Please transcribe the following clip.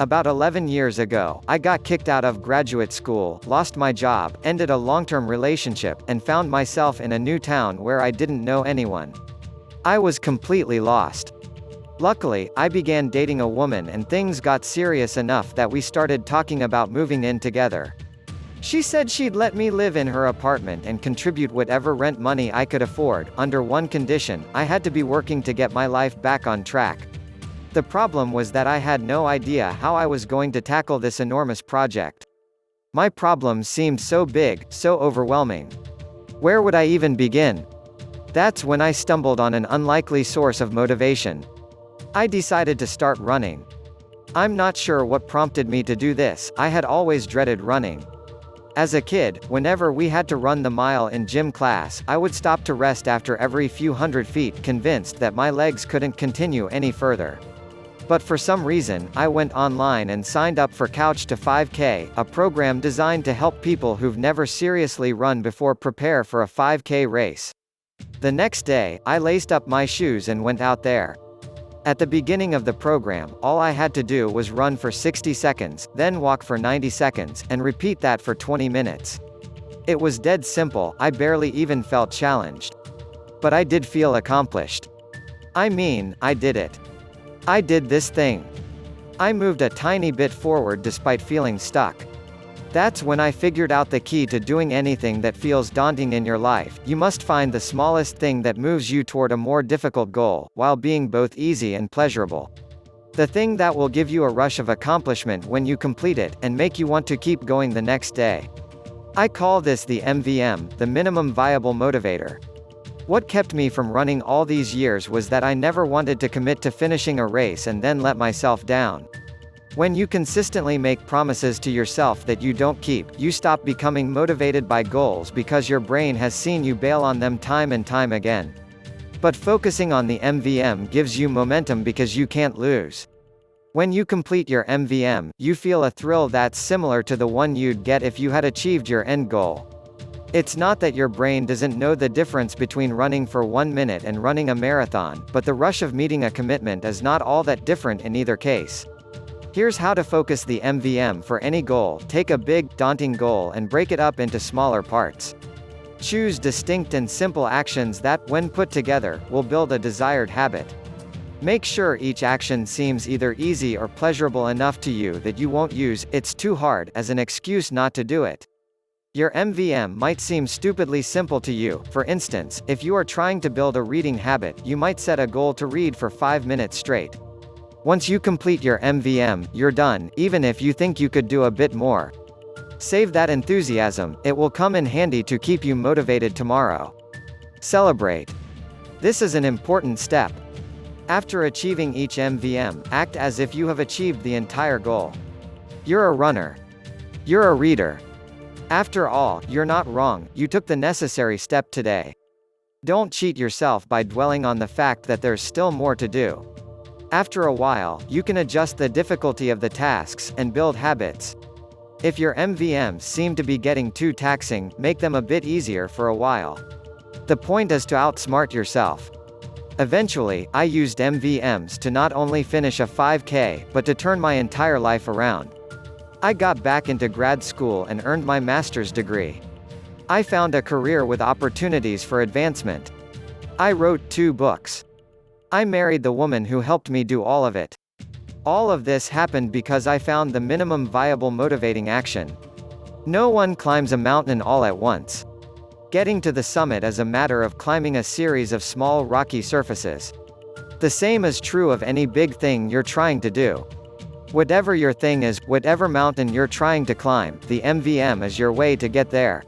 About 11 years ago, I got kicked out of graduate school, lost my job, ended a long-term relationship, and found myself in a new town where I didn't know anyone. I was completely lost. Luckily, I began dating a woman and things got serious enough that we started talking about moving in together. She said she'd let me live in her apartment and contribute whatever rent money I could afford, under one condition: I had to be working to get my life back on track. The problem was that I had no idea how I was going to tackle this enormous project. My problem seemed so big, so overwhelming. Where would I even begin? That's when I stumbled on an unlikely source of motivation. I decided to start running. I'm not sure what prompted me to do this. I had always dreaded running. As a kid, whenever we had to run the mile in gym class, I would stop to rest after every few hundred feet, convinced that my legs couldn't continue any further. But for some reason, I went online and signed up for Couch to 5K, a program designed to help people who've never seriously run before prepare for a 5K race. The next day, I laced up my shoes and went out there. At the beginning of the program, all I had to do was run for 60 seconds, then walk for 90 seconds, and repeat that for 20 minutes. It was dead simple. I barely even felt challenged. But I did feel accomplished. I mean, I did it. I did this thing. I moved a tiny bit forward despite feeling stuck. That's when I figured out the key to doing anything that feels daunting in your life: you must find the smallest thing that moves you toward a more difficult goal, while being both easy and pleasurable. The thing that will give you a rush of accomplishment when you complete it, and make you want to keep going the next day. I call this the MVM, the minimum viable motivator. What kept me from running all these years was that I never wanted to commit to finishing a race and then let myself down. When you consistently make promises to yourself that you don't keep, you stop becoming motivated by goals because your brain has seen you bail on them time and time again. But focusing on the MVM gives you momentum because you can't lose. When you complete your MVM, you feel a thrill that's similar to the one you'd get if you had achieved your end goal. It's not that your brain doesn't know the difference between running for 1 minute and running a marathon, but the rush of meeting a commitment is not all that different in either case. Here's how to focus the MVM for any goal. Take a big, daunting goal and break it up into smaller parts. Choose distinct and simple actions that, when put together, will build a desired habit. Make sure each action seems either easy or pleasurable enough to you that you won't use "it's too hard" as an excuse not to do it. Your MVM might seem stupidly simple to you. For instance, if you are trying to build a reading habit, you might set a goal to read for 5 minutes straight. Once you complete your MVM, you're done, even if you think you could do a bit more. Save that enthusiasm, it will come in handy to keep you motivated tomorrow. Celebrate. This is an important step. After achieving each MVM, act as if you have achieved the entire goal. You're a runner. You're a reader. After all, you're not wrong, you took the necessary step today. Don't cheat yourself by dwelling on the fact that there's still more to do. After a while, you can adjust the difficulty of the tasks, and build habits. If your MVMs seem to be getting too taxing, make them a bit easier for a while. The point is to outsmart yourself. Eventually, I used MVMs to not only finish a 5K, but to turn my entire life around. I got back into grad school and earned my master's degree. I found a career with opportunities for advancement. I wrote 2 books. I married the woman who helped me do all of it. All of this happened because I found the minimum viable motivating action. No one climbs a mountain all at once. Getting to the summit is a matter of climbing a series of small rocky surfaces. The same is true of any big thing you're trying to do. Whatever your thing is, whatever mountain you're trying to climb, the MVM is your way to get there.